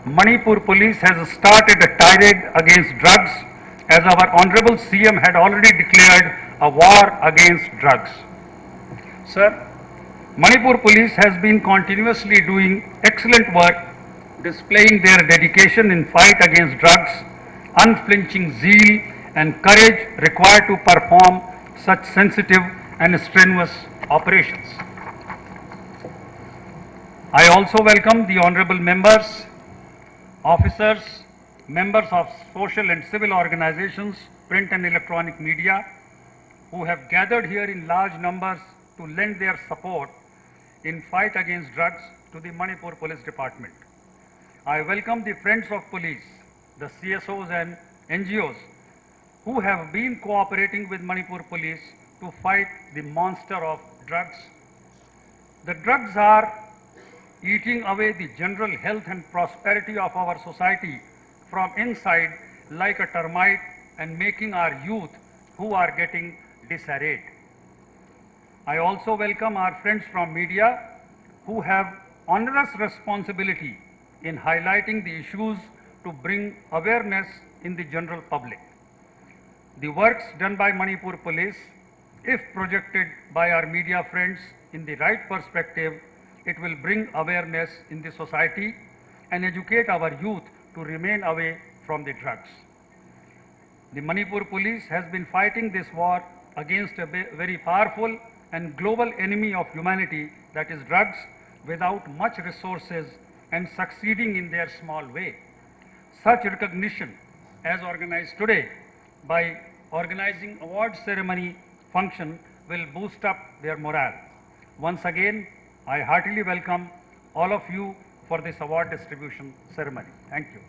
Manipur police has started a tirade against drugs as our Honorable CM had already declared a war against drugs. Sir, Manipur police has been continuously doing excellent work, displaying their dedication in fight against drugs, unflinching zeal and courage required to perform such sensitive and strenuous operations. I also welcome the honorable members, officers, members of social and civil organizations, print and electronic media, who have gathered here in large numbers to lend their support in fight against drugs to the Manipur Police Department. I welcome the friends of police, the CSOs and NGOs who have been cooperating with Manipur police to fight the monster of drugs. The drugs are eating away the general health and prosperity of our society from inside like a termite and making our youth who are getting disarrayed. I also welcome our friends from media who have onerous responsibility in highlighting the issues to bring awareness in the general public. The works done by Manipur Police, if projected by our media friends in the right perspective, it will bring awareness in the society and educate our youth to remain away from the drugs. The Manipur Police has been fighting this war against a very powerful and global enemy of humanity, that is drugs, without much resources and succeeding in their small way. Such recognition as organized today by organizing award ceremony function will boost up their morale. Once again, I heartily welcome all of you for this award distribution ceremony. Thank you.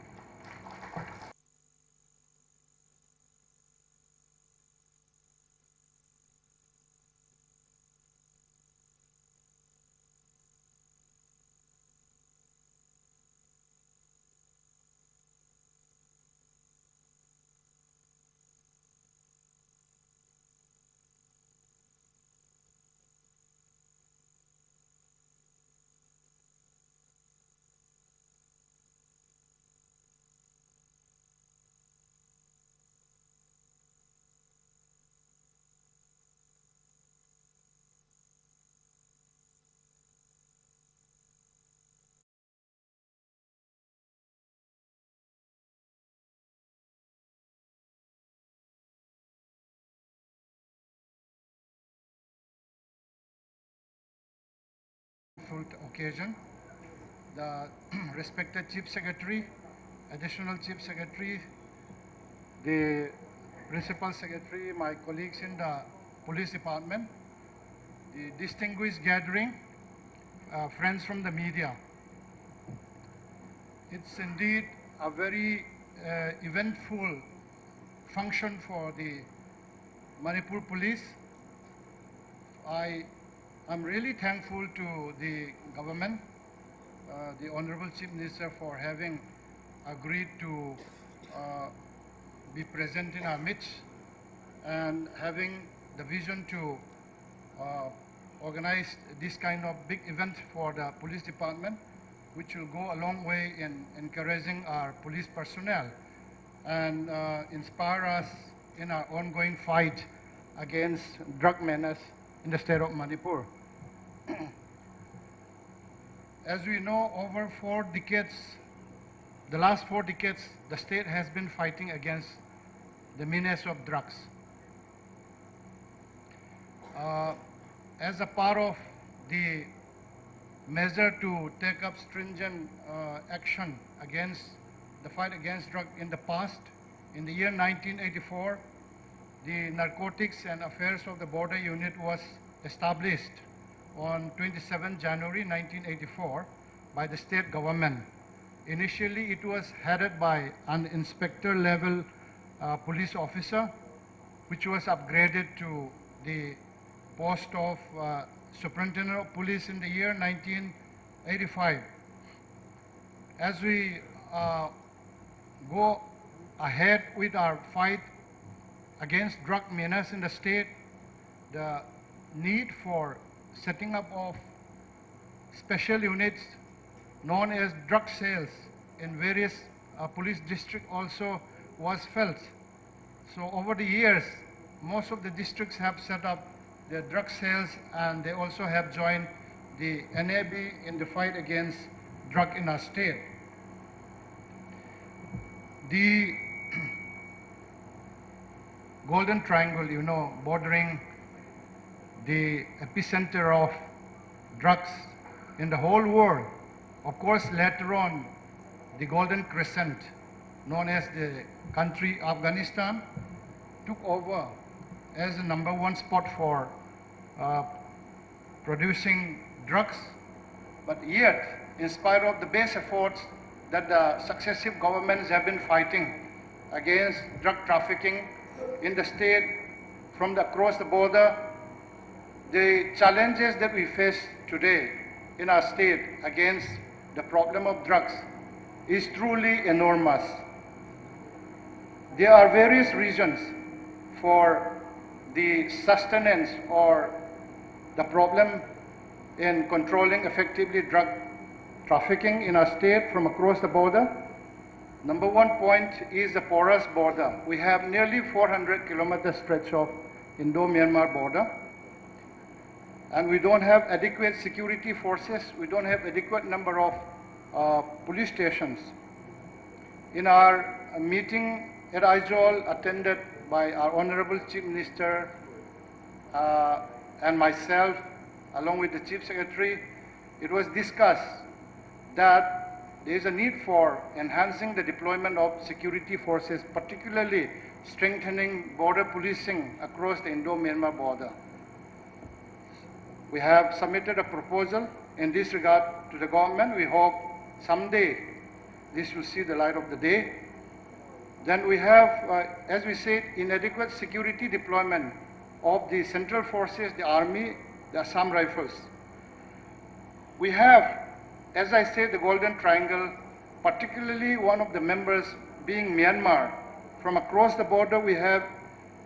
Occasion, the respected Chief Secretary, Additional Chief Secretary, the Principal Secretary, my colleagues in the Police Department, the distinguished gathering, friends from the media. It's indeed a very eventful function for the Manipur Police. I'm really thankful to the government, the Honorable Chief Minister, for having agreed to be present in our midst and having the vision to organize this kind of big event for the police department, which will go a long way in encouraging our police personnel and inspire us in our ongoing fight against drug menace in the state of Manipur. As we know, over 4 decades, the last 4 decades, the state has been fighting against the menace of drugs. As a part of the measure to take up stringent action against the fight against drug in the past, in the year 1984, the Narcotics and Affairs of the Border Unit was established on 27 January 1984 by the state government. Initially, it was headed by an inspector level police officer, which was upgraded to the post of superintendent of police in the year 1985. As we go ahead with our fight against drug menace in the state, the need for setting up of special units known as drug sales in various police districts also was felt. So over the years, most of the districts have set up their drug sales, and they also have joined the NAB in the fight against drug in our state. The Golden Triangle, you know, bordering the epicenter of drugs in the whole world. Of course, later on, the Golden Crescent, known as the country Afghanistan, took over as the #1 spot for producing drugs. But yet, in spite of the best efforts that the successive governments have been fighting against drug trafficking in the state from across the border, the challenges that we face today in our state against the problem of drugs is truly enormous. There are various reasons for the sustenance or the problem in controlling effectively drug trafficking in our state from across the border. #1 point is the porous border. We have nearly 400-kilometer stretch of Indo-Myanmar border, and we don't have adequate security forces. We don't have adequate number of police stations. In our meeting at Aizawl, attended by our Honorable Chief Minister and myself, along with the Chief Secretary, it was discussed that there is a need for enhancing the deployment of security forces, particularly strengthening border policing across the Indo-Myanmar border. We have submitted a proposal in this regard to the government. We hope someday this will see the light of the day. Then we have, as we said, inadequate security deployment of the central forces, the army, the Assam Rifles. We have, as I said, the Golden Triangle, particularly one of the members being Myanmar. From across the border, we have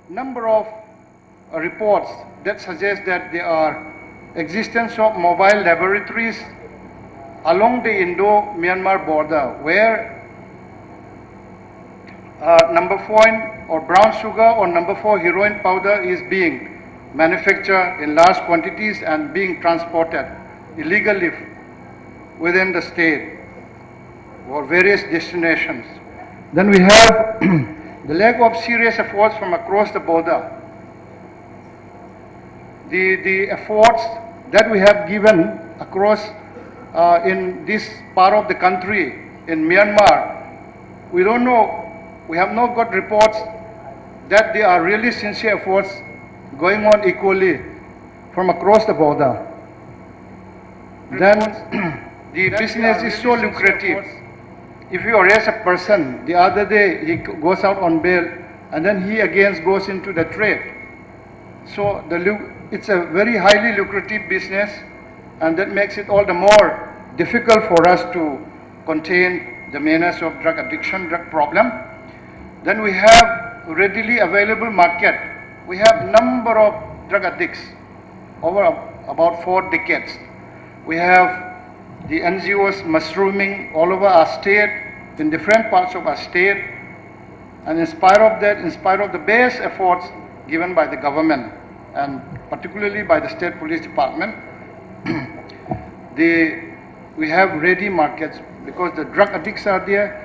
number of reports that suggest that there are existence of mobile laboratories along the Indo-Myanmar border, where #4 or brown sugar or #4 heroin powder is being manufactured in large quantities and being transported illegally within the state or various destinations. Then we have the lack of serious efforts from across the border. The efforts that we have given across in this part of the country, in Myanmar, we don't know, we have not got reports that there are really sincere efforts going on equally from across the border. Then the business is so lucrative. If you arrest a person, the other day he goes out on bail, and then he again goes into the trade. So it's a very highly lucrative business, and that makes it all the more difficult for us to contain the menace of drug addiction, drug problem. Then we have readily available market. We have number of drug addicts over about 4 decades. We have the NGOs mushrooming all over our state, in different parts of our state, and in spite of that, in spite of the best efforts given by the government, and particularly by the State Police Department, we have ready markets because the drug addicts are there.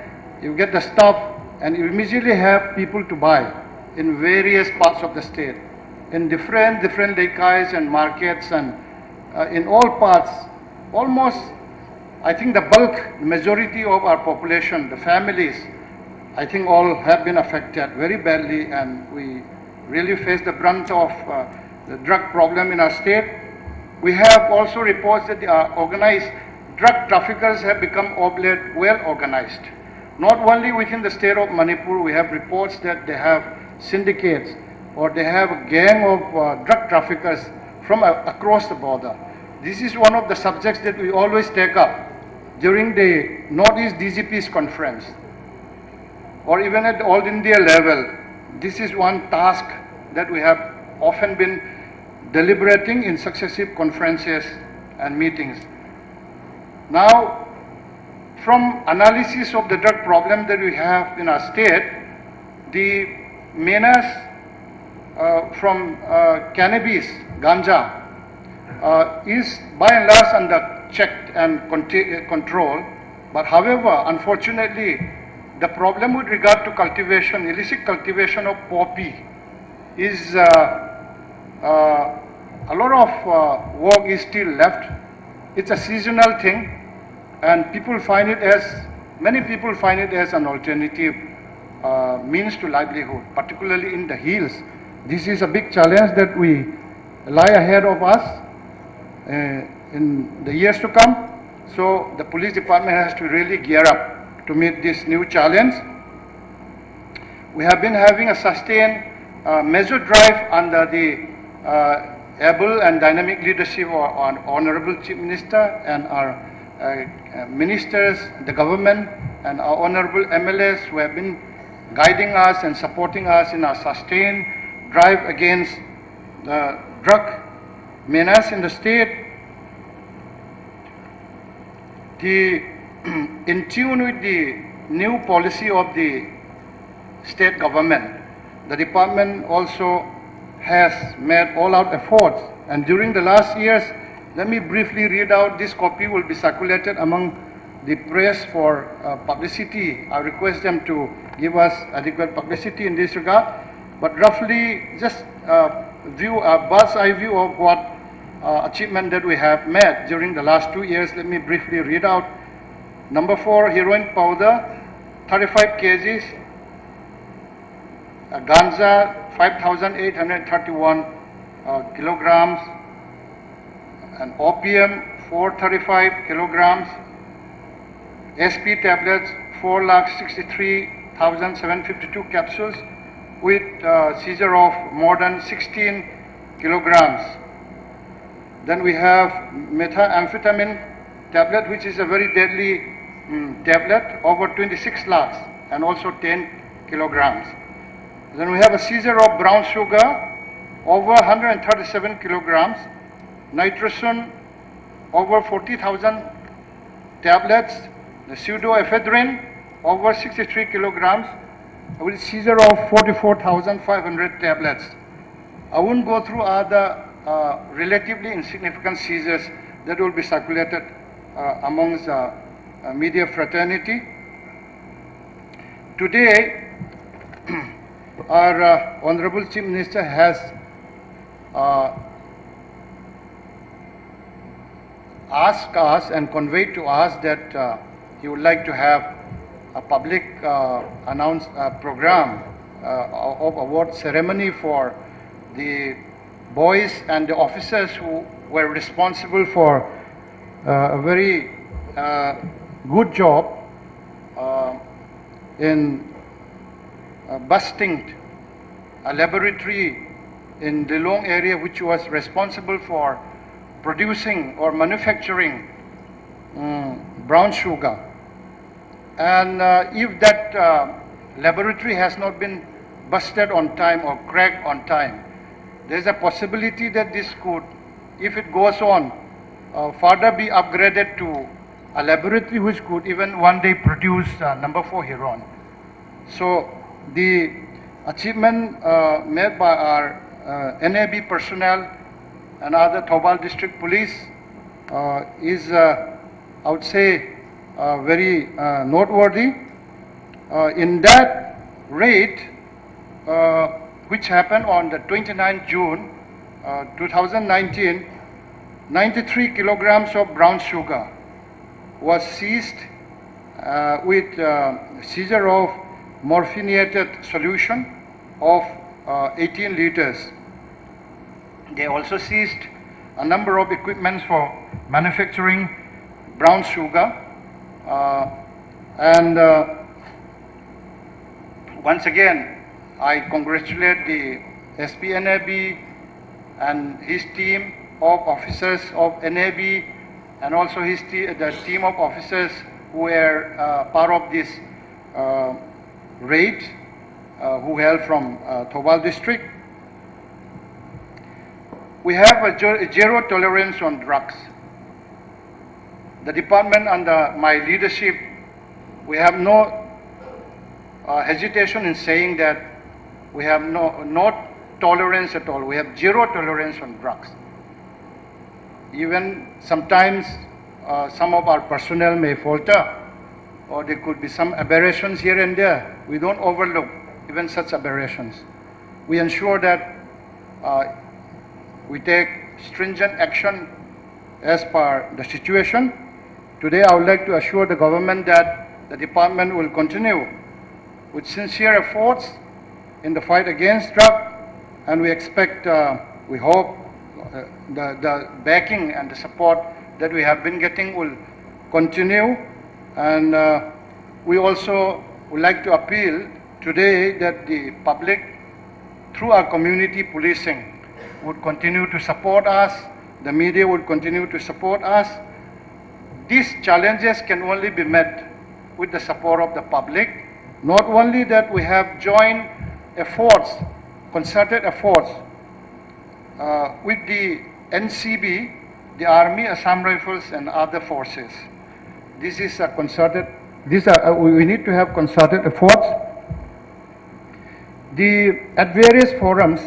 You get the stuff and you immediately have people to buy in various parts of the state, in different lakais and markets, and in all parts. Almost, I think the bulk, majority of our population, the families, I think all have been affected very badly, and we really face the brunt of the drug problem in our state. We have also reports that the organized drug traffickers have become well organized. Not only within the state of Manipur, we have reports that they have syndicates or they have a gang of drug traffickers from across the border. This is one of the subjects that we always take up during the Northeast DGP's conference, or even at the All India level. This is one task that we have often been deliberating in successive conferences and meetings. Now, from analysis of the drug problem that we have in our state, the menace from cannabis, ganja, is by and large under checked and control. But however, unfortunately, the problem with regard to cultivation, illicit cultivation of poppy, is a lot of work is still left. It's a seasonal thing, and people find it as, many people find it as an alternative means to livelihood, particularly in the hills. This is a big challenge that we lie ahead of us in the years to come. So the police department has to really gear up to meet this new challenge. We have been having a sustained measure drive under the able and dynamic leadership of our Honorable Chief Minister and our ministers, the government, and our honorable MLAs who have been guiding us and supporting us in our sustained drive against the drug menace in the state. In tune with the new policy of the state government, the department also has made all-out efforts. And during the last years, let me briefly read out, this copy will be circulated among the press for publicity. I request them to give us adequate publicity in this regard. But roughly, just a bird's eye view of what achievement that we have made during the last 2 years. Let me briefly read out. Number 4, heroin powder, 35 kgs. Ganja, 5,831 kilograms. And opium, 435 kilograms. SP tablets, 4,63,752 capsules with seizure of more than 16 kilograms. Then we have methamphetamine tablet, which is a very deadly tablet, over 26 lakhs and also 10 kilograms. Then we have a seizure of brown sugar, over 137 kilograms, nitrogen, over 40,000 tablets, the pseudoephedrine, over 63 kilograms, with seizure of 44,500 tablets. I won't go through other relatively insignificant seizures that will be circulated amongst the media fraternity. Today, our Honorable Chief Minister has asked us and conveyed to us that he would like to have a public program of award ceremony for the boys and the officers who were responsible for a very good job in busting a laboratory in the Long area which was responsible for producing or manufacturing brown sugar. And if that laboratory has not been busted on time or cracked on time, there's a possibility that this could, if it goes on, further be upgraded to a laboratory which could even one day produce number 4 heroin. So the achievement made by our NAB personnel and other Thobal District Police is, I would say, very noteworthy. In that raid, which happened on the 29th June 2019, 93 kilograms of brown sugar was seized with seizure of morphinated solution of 18 liters. They also seized a number of equipments for manufacturing brown sugar. Once again, I congratulate the SPNAB and his team of officers of NAB and also the team of officers who were part of this raid, who hail from Thobal district. We have a zero tolerance on drugs. the department under my leadership, we have no hesitation in saying that we have no tolerance at all. We have zero tolerance on drugs. Even sometimes some of our personnel may falter, or there could be some aberrations here and there. We don't overlook even such aberrations. We ensure that we take stringent action as per the situation. Today, I would like to assure the government that the department will continue with sincere efforts in the fight against drug, and we expect, we hope, the backing and the support that we have been getting will continue. And we also would like to appeal today that the public, through our community policing, would continue to support us, the media would continue to support us. These challenges can only be met with the support of the public. Not only that, we have joined efforts, concerted efforts with the NCB, the Army, Assam Rifles, and other forces. This is a concerted, we need to have concerted efforts. At various forums,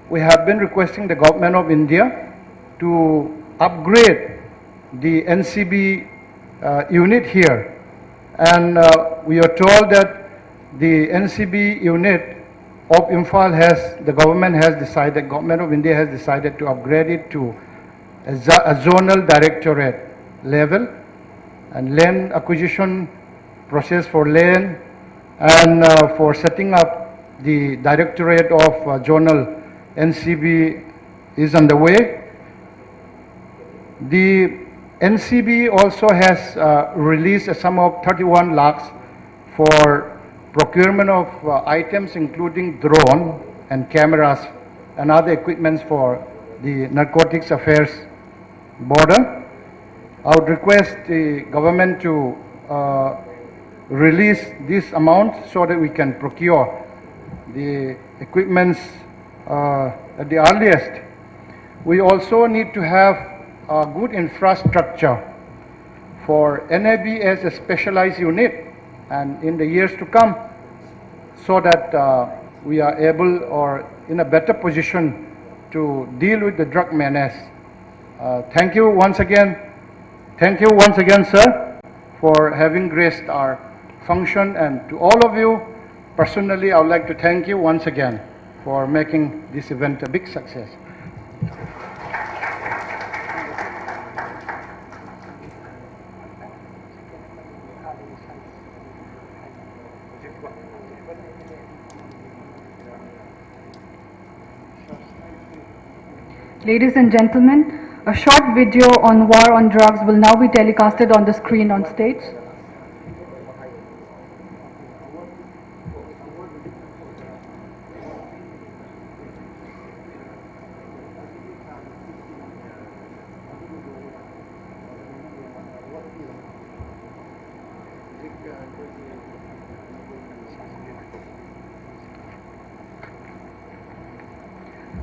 we have been requesting the government of India to upgrade the NCB unit here. And we are told that the NCB unit of Imphal the government of India has decided to upgrade it to a zonal directorate level, and land acquisition process for land and for setting up the directorate of zonal NCB is underway. The NCB also has released a sum of 31 lakhs for procurement of items including drone and cameras and other equipments for the narcotics affairs border. I would request the government to release this amount so that we can procure the equipments at the earliest. We also need to have a good infrastructure for NAB as a specialized unit and in the years to come, so that we are able or in a better position to deal with the drug menace. Thank you once again. Thank you once again, sir, for having graced our function, and to all of you personally, I would like to thank you once again for making this event a big success. Ladies and gentlemen, a short video on war on drugs will now be telecasted on the screen on stage.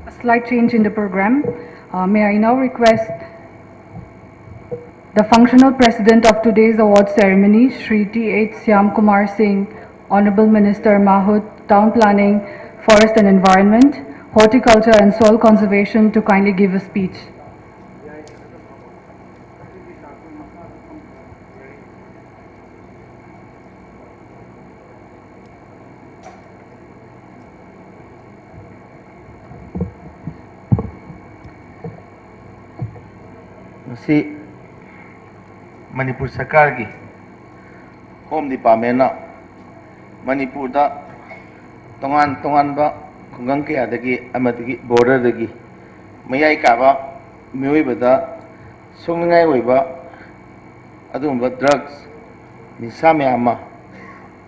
A slight change in the program. May I now request the functional president of today's award ceremony, Shri T.H. Syam Kumar Singh, Honorable Minister Mahut, Town Planning, Forest and Environment, Horticulture and Soil Conservation, to kindly give a speech. Si Manipur Sarkar ki Home Department na Manipur da tongan ba khungang kaya dagi amadagi border dagi mayai ka ba mioi ba da songngai oi ba adumba drugs nisa me ama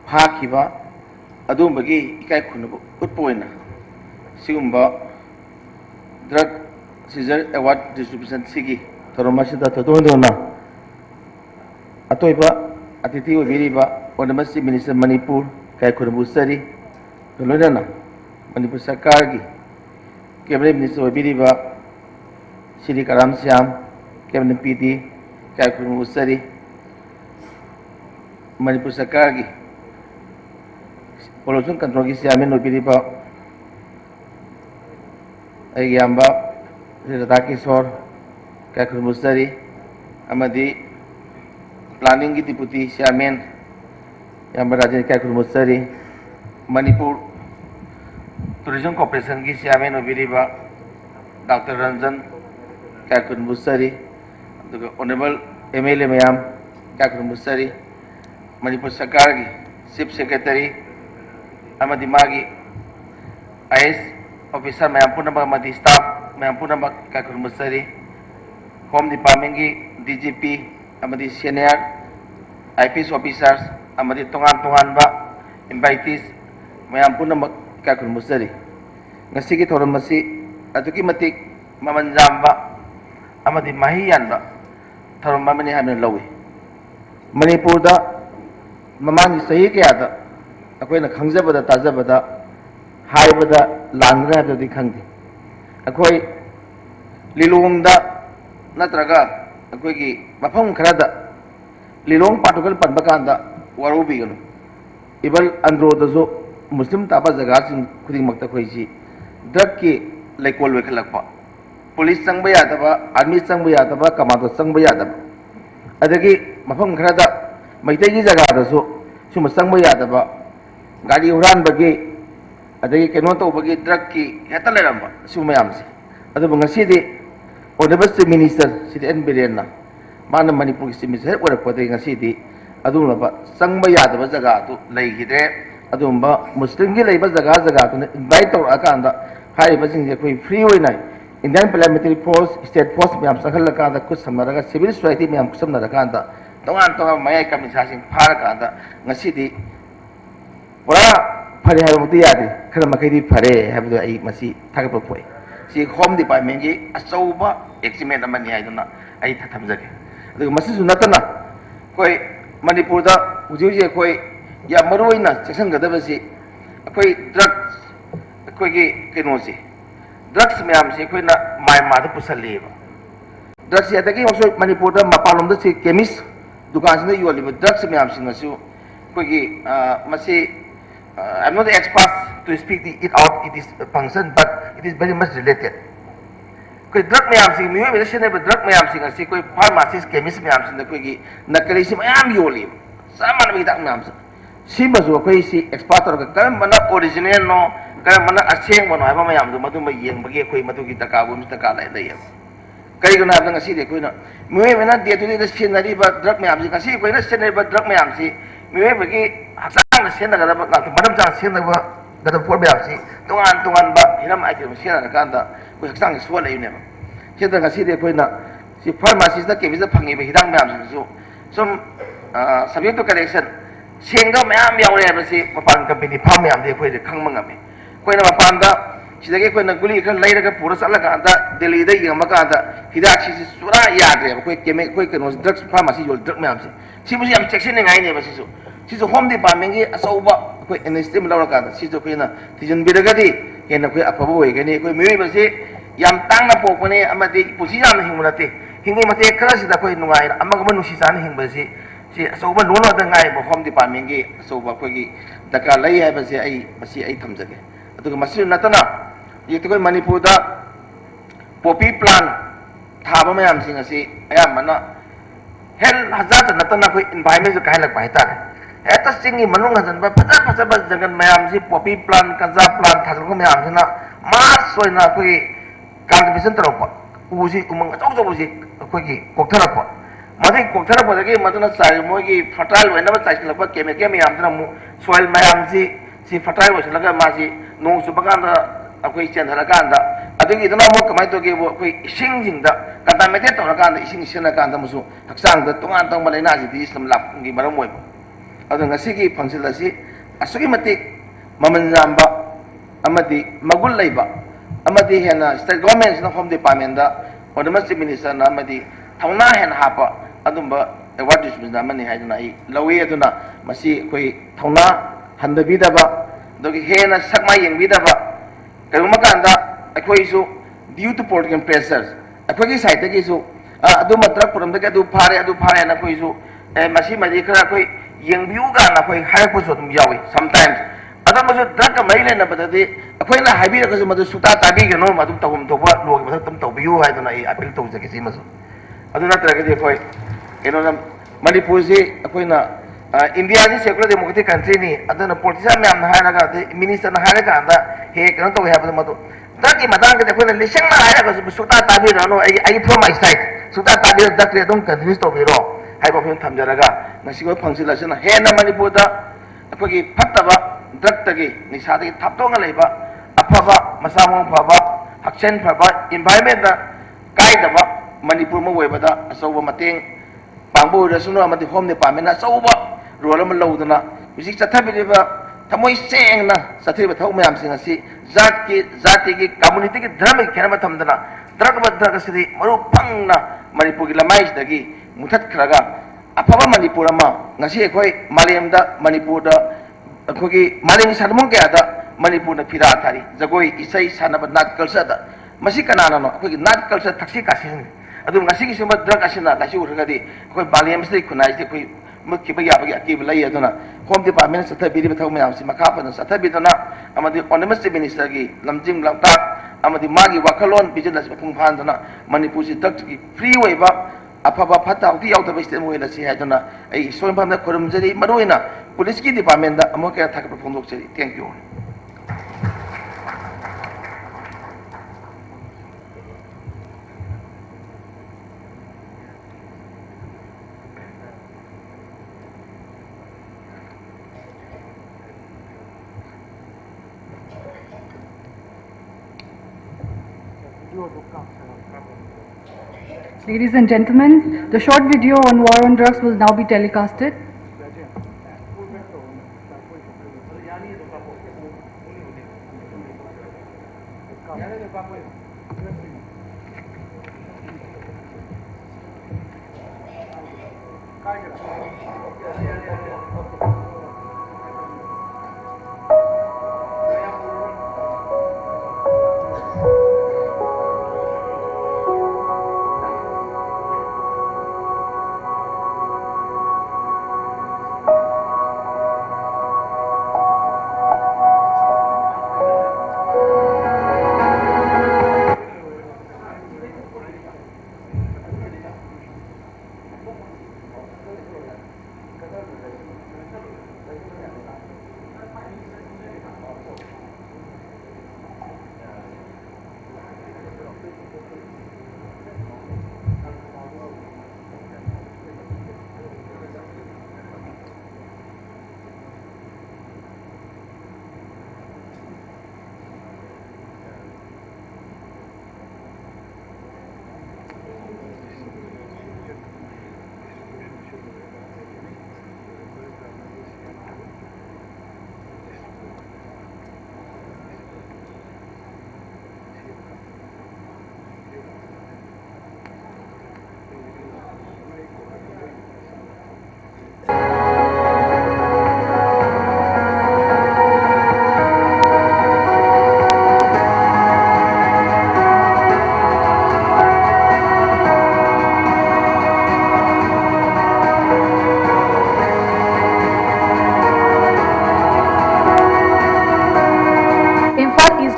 pha ki ba adumba gi ikai khunu utpoina sigumba drug SEIZURE award distribution sigi Toromasida Todona Atoiba Atiti Viriba or the Master Minister Manipur Kaikurabusari Tolona Manipur Sarkargi Cabinet Minister Viriba Shri Karam Syam Cabinet PD Kaikurabusari Manipur Sarkar ki pollution control ki chairman oibiriba ai yamba Radha Sor Kaikur Musari amadi planning ki deputy chairman yamba Rajan Kaikur Musari Manipur Tourism Corporation ki chairman oibiriba Dr. Ranjan Kaikur Musari honorable MLA mayam Kaikur Musari Manipur Sarkar ki Chief Secretary amadi magi IS officer mayam punama amadi staff mayam punama Kaikur Musari Home Department ki DGP amadi senior IPS officers amadi tongan ba invitees mayam punama Kaikur Musari ngasi ki thoram masi aduki matik mamanjamba amadi mahiyan ba thoram mamani hamna lawi Manipur da mamani sahi kaya da akwai na khangzabada tajabada haibada langra habdi khangdi akwai lilongda natraga akwai ki mafam kharada lilong patugal panbakanda warubi ganu ibal andro dazo muslim taba jaga sin khuding makta khoi ji drug ki laikol wekhalakpa police sangba yadaba army sangba yadaba commando sangba yadaba adagi mafam kharada maitegi jaga dazo suma sangba yadaba gari huran bagi adagi keno to bagi drug ki heta leramba suma yamsi adu ngasi de honorable minister sidi en birena mana Manipur ki minister ora pade ngasi de adu laba sangba yadaba jaga tu leigide adu ba muslim gi leiba jaga tu invite to akanda hai basing je koi free hoina Indian Parliamentary Force State Force myam sakhal kanda kus samnaraga civil society myam kusamnara kanda tongan mayai kami sasing phara kanda ngasi di pura phare hai muti yadi khara makai di phare habdu ai masi thagpa phoi si home department gi asauba experiment amani hai duna ai thathamjage adu masi sunatana koi Manipur da ujuje koi ya maroina section gadabasi koi drugs koi gi kenosi drugs myam si koi na mai ma da pusaleba drugs ya dagi also Manipur da mapalom da si chemist dukan sini yual drugs myam sing asu koi gi masi I'm not the expert to speak it out it is a function but it is very much related koi drug myam sing miwe be sene be drug myam sing asi koi pharmacist chemist myam sing da koi gi nakali si myam yoli saman bi dak myam si mazu koi si expert or karam mana original no karam mana acheng bono haba myam du madu ma yeng bagi koi madu gi taka bu taka lai dai kari guna abang asi de koi na miwe be na dia tu de scenery ba drug myam sing asi koi na scenery ba drug myam si miwe bagi haksang sena kada ba madam jang sena ba kada por myam si tungan ba hiram ai ke sena kanda koi haksang so lai ne ba keda ngasi de koi na si pharmacist da chemist da phangi ba hidang myam sing so some subject to correction sengda myam yaure ba si mapan company pham myam de koi de khang mangame koi na mapan da sidage koi na guli khan lairaga pura sala ka da delhi da yama ka da hidak si sura yadre koi keme koi keno drugs pharmacy yol drug myam si bu yam section ngai ne ba si so home department gi asauba koi anesthesia laura ka da si so koi na tijan biraga di hena koi apabu hoy gani koi mei ba si yam tang na pok ne amadi pusi jam hingmunate hingi mate kala si da koi nungai amaga manu si san hingba si asauba nono da ngai ba home department gi asauba koi gi daka lai hai ba si ai thamjage aduga masu natana yekto koi Manipur da poppy plant thaba mayam sing asi ayam mana hel hazat natana koi environment kai lak bai ta eta singi manung hajan ba paja ba jangan mayam si poppy plant kanja plant thajal ko mayam sina mas soina koi cultivation tarapa uji umang chok buji koi ki kokthara madi kokthara ba ge maduna sai moi ki fertile wena ba chai lak ba chemical mayam tana mu soil mayam si fertile wa laga ma si nong su baganda akwai chen thara kanda adugi dana mo kamai to ge bo akwai ising jing da kanta mete to na kanda ising sina kanda musu haksang da tungan tong malai na ji di islam lap ngi maram moi adu ngasi gi function la si asugi mati maman jamba amadi magul laiba amadi hena state government na home department da honorable minister na amadi thongna hen hapa adumba award distribution amani haiduna I lawi aduna masi koi thongna handabi da ba dogi hena sakma yengbi da ba kayuma kanda akhoi su due to political pressures akhoi ki side ki su adu matrak puram da adu phare na koi su masi mari khara koi ꯌꯦꯡꯕꯤꯌꯨꯒ ꯑꯩꯈꯣꯏ ꯍꯥꯏꯔꯛꯄꯁꯨ ꯑꯗꯨꯝ ꯌꯥꯎꯏ sometimes ꯑꯗꯨꯃꯁꯨ ꯗ꯭ꯔꯒꯀ ꯃꯔꯤ ꯂꯩꯅꯕꯗꯗꯤ ꯑꯩꯈꯣꯏꯅ ꯍꯥꯏꯕꯤꯔꯒꯁꯨ ꯃꯗꯨ ꯁꯨꯛꯇꯥ ꯇꯥꯕꯤꯒꯅꯨ ꯃꯗꯨ ꯇꯧꯐꯝ ꯊꯣꯛꯄ ꯂꯣꯒꯤ ꯃꯊꯛꯇ ꯑꯗꯨꯝ ꯇꯧꯕꯤꯌꯨ ꯍꯥꯏꯗꯨꯅ ꯑꯩ ꯑꯄꯤꯜ ꯇꯧꯖꯒꯦ ꯁꯤꯃꯁꯨ ꯑꯗꯨ ꯅꯠꯇ꯭ꯔꯒꯗꯤ ꯑꯩꯈꯣꯏ ꯀꯩꯅꯣꯅ ꯃꯅꯤꯄꯨꯔꯁꯤ ꯑꯩꯈꯣꯏꯅ ꯏꯟꯗꯤꯌꯥꯁꯤ ꯁꯦꯀꯨꯂꯔ ꯗꯦꯃꯣꯀ꯭ꯔꯦꯇꯤꯛ ꯀꯟꯇ꯭ꯔꯤꯅꯤ ꯑꯗꯨꯅ ꯄꯣꯂꯤꯇꯤꯁꯤꯌꯥꯟ ꯃꯌꯥꯝꯅ ꯍꯥꯏꯔꯒ ꯑꯗꯩ ꯃꯤꯅꯤꯁꯇꯔꯅ ꯍꯥꯏꯔꯀꯥꯟꯗ ꯍꯦꯛ ꯀꯩꯅꯣ ꯇꯧꯋꯤ ꯍꯥꯏꯕꯗꯣ ꯃꯗꯨ ꯗ꯭ꯔꯒꯀꯤ ꯃꯇꯥꯡꯗꯗꯤ ꯑꯩꯈꯣꯏꯅ ꯂꯤꯁꯤꯡꯅ ꯍꯥꯏꯔꯒꯁꯨ ꯁꯨꯛꯇꯥ ꯇꯥꯕꯤꯔꯅꯨ ꯑꯩ ꯐ꯭ꯔꯣꯝ ꯃꯥꯏ ꯁꯥꯏꯠ ꯁꯨꯛꯇꯥ ꯇꯥꯕꯤꯔ ꯗ꯭ꯔꯒꯇꯤ ꯑꯗꯨꯝ ꯀꯟꯇꯤꯅ꯭ꯌꯨꯁ ꯇꯧꯕꯤꯔꯣ ꯍꯥꯏꯕ ꯑꯩꯈꯣꯏꯅ ꯊꯝꯖꯔꯒ ꯉꯁꯤꯈꯣꯏ ꯐꯪꯁꯤꯜꯂꯁꯤꯅ ꯍꯦꯟꯅ ꯃꯅꯤꯄꯨꯔꯗ ꯑꯩꯈꯣꯏꯒꯤ ꯐꯠꯇꯕ ꯗ꯭ꯔꯒꯇꯒꯤ ꯅꯤꯁꯥꯗꯒꯤ ꯊꯥꯞꯇꯣꯛꯅ ꯂꯩꯕ ꯑꯐꯕ ꯃꯁꯥ ꯃꯎ ꯐꯕ ꯍꯛꯁꯦꯜ ꯐꯕ ꯏꯟꯚꯥꯏꯔꯟꯃꯦꯟꯇ ꯀꯥꯏꯗꯕ ꯃꯅꯤꯄꯨꯔ ꯑꯃ ꯑꯣꯏꯕꯗ ꯑꯆꯧꯕ ꯃꯇꯦꯡ ꯄꯥꯡꯕ ꯑꯣꯏꯔꯁꯅꯨ ꯑꯃꯗꯤ ꯍꯣꯝ ꯗꯤꯄꯥꯔꯠꯃꯦꯟꯅ ꯑꯆꯧꯕ ꯔꯣꯜ ꯑꯃ ꯂꯧꯗꯨꯅ ꯍꯧꯖꯤꯛ ꯆꯠꯊꯕꯤꯔꯤꯕ ꯊꯃꯣꯏ ꯁꯦꯡꯅ ꯆꯠꯊꯔꯤꯕ ꯊꯕꯛ ꯃꯌꯥꯝꯁꯤꯡ ꯑꯁꯤ ꯖꯥꯇꯤꯒꯤ ꯀꯝꯃꯨꯅꯤꯇꯤꯒꯤ ꯙꯔꯃꯒꯤ ꯈꯦꯠꯅꯕ ꯊꯝꯗꯅ ꯗ꯭ꯔꯒ ꯑꯁꯤꯗꯤ ꯃꯔꯨ ꯐꯪꯅ ꯃꯅꯤꯄꯨꯔꯒꯤ ꯂꯝꯃꯥꯏꯁꯤꯗꯒꯤ ꯃꯨꯊꯠꯈ꯭ꯔꯒ ꯑꯐꯕ ꯃꯅꯤꯄꯨꯔ ꯑꯃ ꯉꯁꯤ ꯑꯩꯈꯣꯏ ꯃꯥꯂꯦꯝꯗ ꯃꯅꯤꯄꯨꯔꯗ ꯑꯩꯈꯣꯏꯒꯤ ꯃꯥꯂꯦꯝꯒꯤ ꯁꯥꯟꯅꯕꯨꯡ ꯀꯌꯥꯗ ꯃꯅꯤꯄꯨꯔꯅ ꯐꯤꯔꯥ ꯊꯥꯔꯤ ꯖꯒꯣꯏ ꯏꯁꯩ ꯁꯥꯟꯅꯕ ꯅꯥꯠ ꯀꯜꯆꯔꯗ ꯃꯁꯤ ꯀꯅꯥꯅꯅꯣ ꯑꯩꯈꯣꯏꯒꯤ ꯅꯥꯠ ꯀꯜꯆꯔ ꯊꯛꯁꯤ ꯈꯥꯁꯤꯅꯤ ꯑꯗꯨ ꯉꯁꯤꯒꯤ ꯁꯨꯝꯕ ꯗ꯭ꯔꯒ ꯑꯁꯤꯅ ꯀꯥꯏꯁꯤ ꯎꯔꯒꯗꯤ ꯑꯩꯈꯣꯏ ꯃꯥꯂꯦꯝꯁꯤꯗꯒꯤ ꯈꯨꯟꯅꯥꯏꯁꯤꯗ ꯑꯩꯈꯣꯏ ꯃꯨꯠꯈꯤꯕ ꯌꯥꯕꯒꯤ ꯑꯀꯤꯕ ꯂꯩ ꯑꯗꯨꯅ ꯍꯣꯝ ꯗꯤꯄꯥꯔꯠꯃꯦꯟꯅ ꯆꯠꯊꯕꯤꯔꯤꯕ ꯊꯕꯛ ꯃꯌꯥꯝꯁꯤ ꯃꯈꯥ ꯐꯅ ꯆꯠꯊꯕꯤꯗꯨꯅ ꯑꯃꯗꯤ ꯑꯣꯅꯔꯦꯕꯜ ꯆꯤꯐ ꯃꯤꯅꯤꯁꯇꯔꯒꯤ ꯂꯝꯖꯤꯡ ꯂꯝꯇꯥꯛ ꯑꯃꯗꯤ ꯃꯥꯒꯤ ꯋꯥꯈꯜꯂꯣꯟ ꯚꯤꯖꯟ ꯑꯁꯤ ꯃꯄꯨꯡ ꯐꯥꯍꯟꯗꯨꯅ ꯃꯅꯤꯄꯨꯔꯁꯤ ꯗ꯭ꯔꯒꯀꯤ ꯐ꯭ꯔꯤ ꯑꯣꯏꯕ ꯑꯐꯕ ꯐꯠꯇ ꯍꯥꯎꯊꯤ ꯌꯥꯎꯗꯕ ꯁ꯭ꯇꯦꯠ ꯑꯃ ꯑꯣꯏꯍꯜꯂꯁꯤ ꯍꯥꯏꯗꯨꯅ ꯑꯩ ꯏꯁꯣꯔ ꯃꯐꯝꯗ ꯈꯨꯔꯨꯝꯖꯔꯤ ꯃꯔꯨꯑꯣꯏꯅ ꯄꯨꯂꯤꯁꯀꯤ ꯗꯤꯄꯥꯔꯠꯃꯦꯟꯗ ꯑꯃꯨꯛ ꯀꯌꯥ ꯊꯥꯒꯠꯄ ꯐꯣꯡꯗꯣꯛꯆꯔꯤ thank you Ladies and gentlemen, the short video on war on drugs will now be telecasted.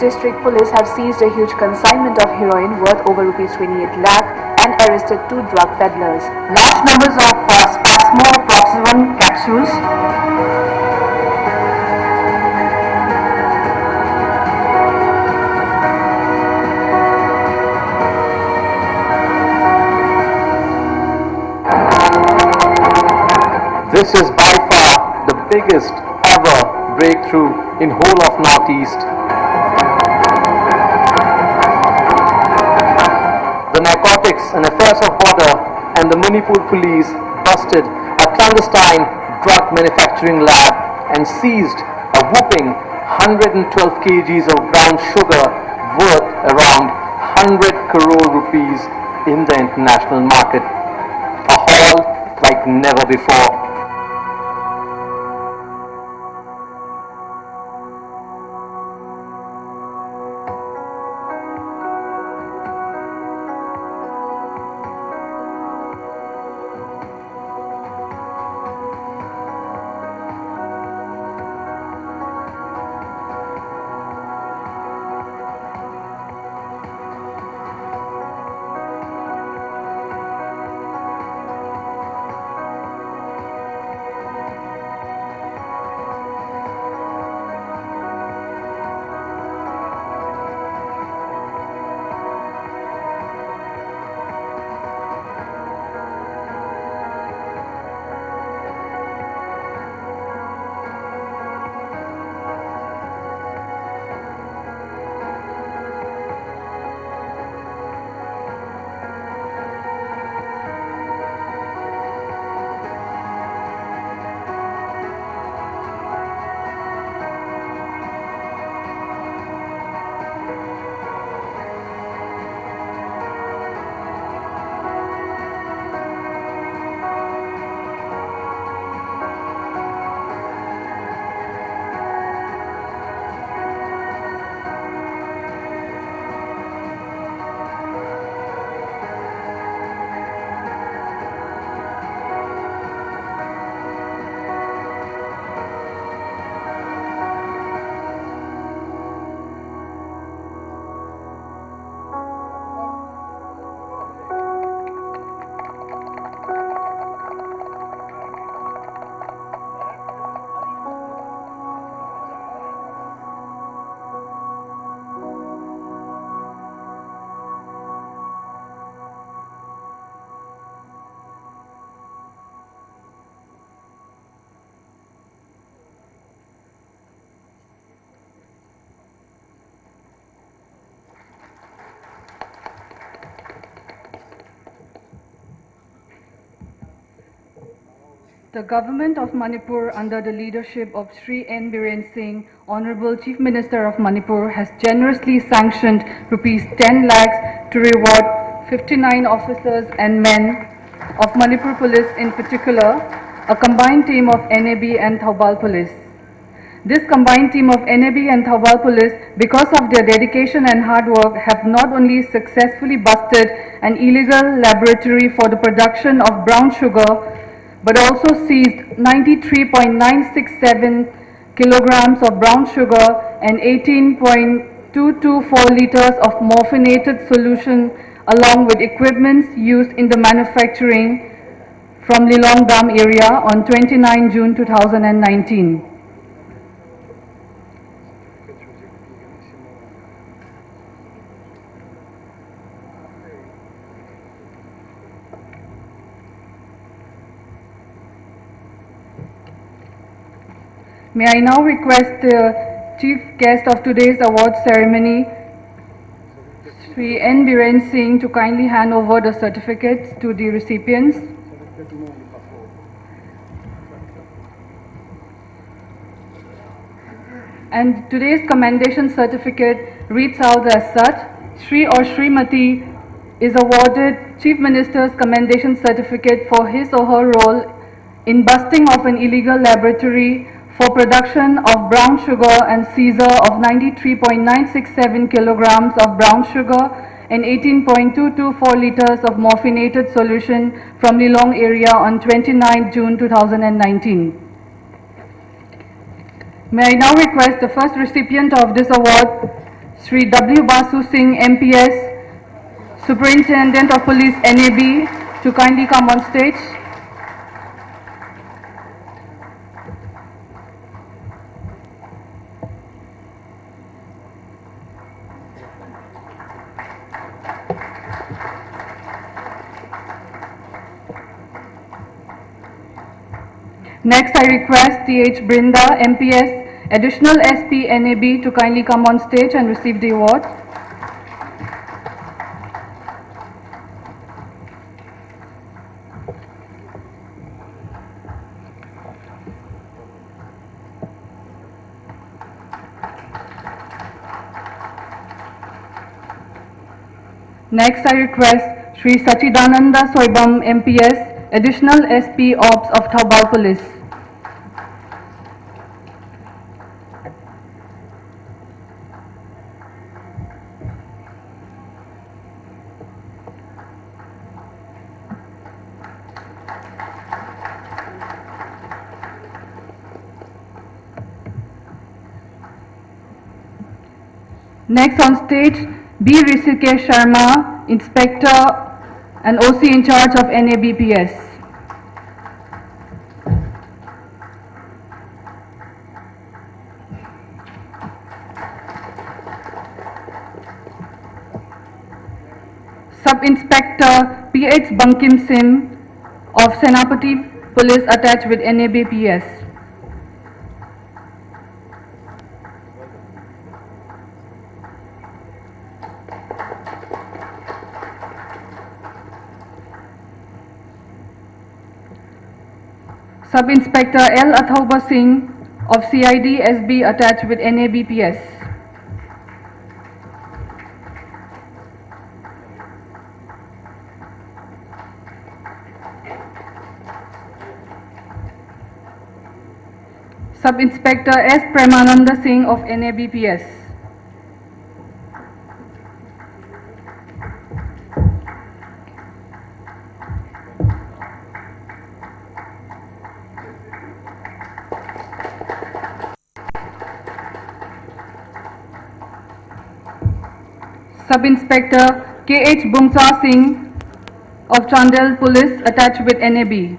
District Police have seized a huge consignment of heroin worth over Rs 28 lakh and arrested 2 drug peddlers. Large numbers of Spasmo capsules. This is by far the biggest ever breakthrough in whole of Northeast. The Narcotics and Affairs of Border and the Manipur police busted a clandestine drug manufacturing lab and seized a whopping 112 kgs of brown sugar worth around 100 crore rupees in the international market. A haul like never before. The government of Manipur under the leadership of Sri N. Biren Singh, Honorable Chief Minister of Manipur, has generously sanctioned rupees 10 lakhs to reward 59 officers and men of Manipur Police, in particular, a combined team of NAB and Thaubal Police. This combined team of NAB and Thaubal Police, because of their dedication and hard work, have not only successfully busted an illegal laboratory for the production of brown sugar, but also seized 93.967 kilograms of brown sugar and 18.224 liters of morphinated solution, along with equipments used in the manufacturing from Lilong Dam area on 29 June 2019. May I now request the chief guest of today's award ceremony, Sri N. Biren Singh, to kindly hand over the certificates to the recipients. And today's commendation certificate reads out as such: Sri or Srimati is awarded Chief Minister's Commendation Certificate for his or her role in busting of an illegal laboratory for production of brown sugar and seizure of 93.967 kilograms of brown sugar and 18.224 liters of morphinated solution from Lilong area on 29 June 2019. May I now request the first recipient of this award, Sri W. Basu Singh, MPS, Superintendent of Police, NAB, to kindly come on stage. Next, I request T.H. Brinda, MPS, Additional SP, NAB, to kindly come on stage and receive the award. Next, I request Sri Sachidananda Soibam, MPS, Additional SP Ops of Thaubal Police. Next on stage, B. Rishikesh Sharma, Inspector and OC in charge of NABPS. Sub-Inspector P.H. Bankim Sim of Senapati Police attached with NABPS. Sub-Inspector L. Athauba Singh of CID SB attached with NABPS. Sub-Inspector S. Premananda Singh of NABPS. Sub-Inspector K.H. Bungsa Singh of Chandel Police attached with NAB.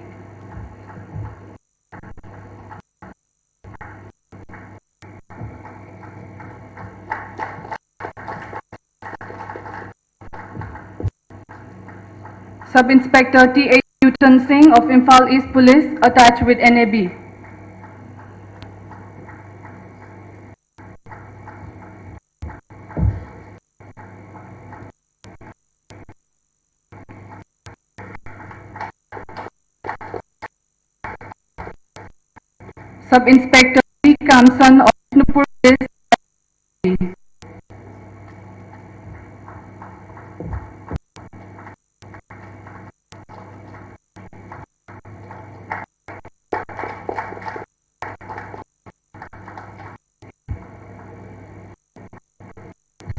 Sub-Inspector T.H. Newton Singh of Imphal East Police attached with NAB. Sub-Inspector C. Kamsan of Bishnupur Police.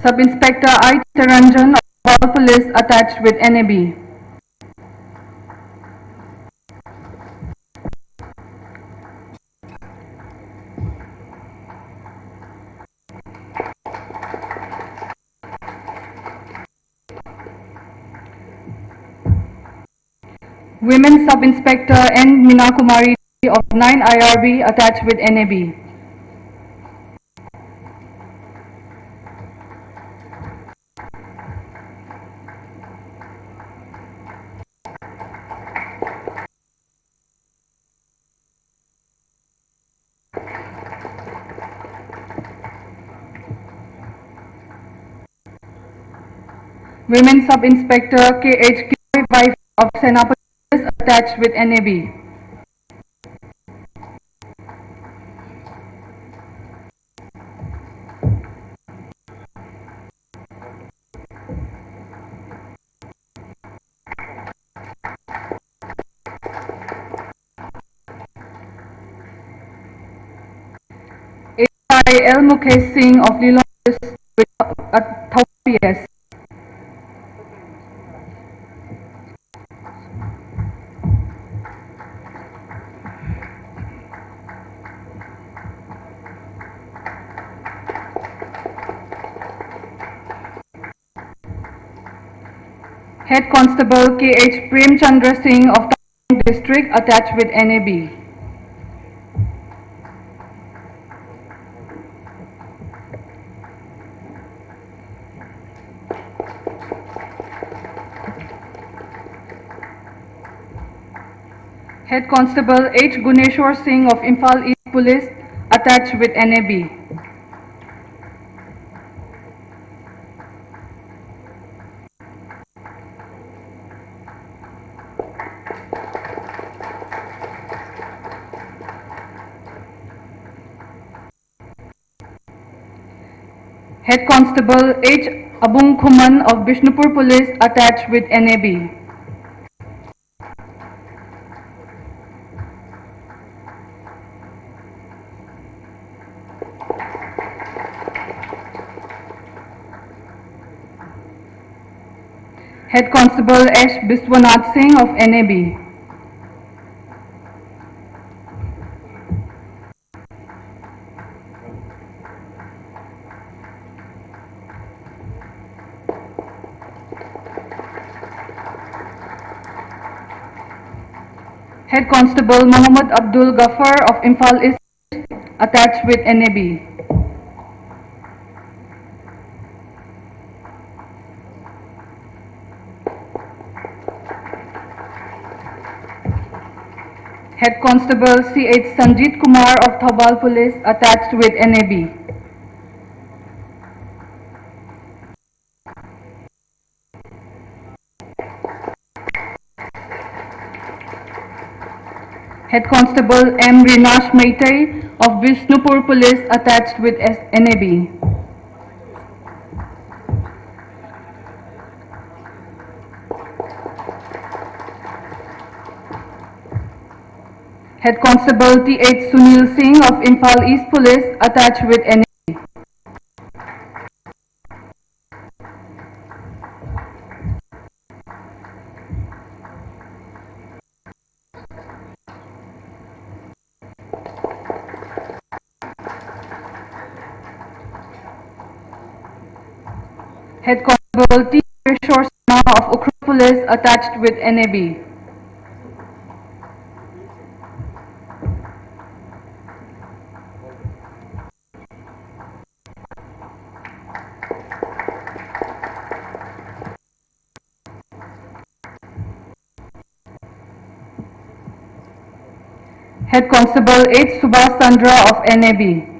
Sub-Inspector I. Taranjan of Bhopal Police attached with NAB. Women Sub-Inspector N. Meena Kumari of 9 IRB attached with NAB. Women Sub-Inspector K.H. wife of Senapati attached with NAB. ASI L. Mukesh Singh of Lilong with 1000 PS. Head Constable K.H. Premchandra Singh of Tamil District attached with NAB. Head Constable H. Guneshwar Singh of Imphal East Police attached with NAB. Head Constable H. Abung Khuman of Bishnupur Police attached with NAB. Head Constable S. Biswanath Singh of NAB. Head Constable Muhammad Abdul Ghaffar of Imphal East attached with NAB. Head Constable C.H. Sanjeet Kumar of Thobal Police attached with NAB. Head Constable M. Rinash Maitai of Bishnupur Police attached with NAB. Head Constable T.H. Sunil Singh of Imphal East Police attached with NAB. Head Constable T. Kishore Sharma of Ukhrul Police attached with NAB. Head Constable H. Subhas Chandra of NAB.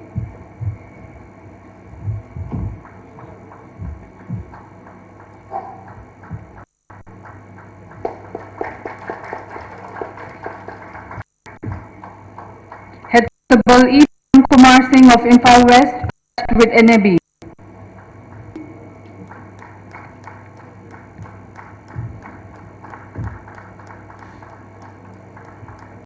Head Constable E. Kumar Singh of Imphal West with NAB.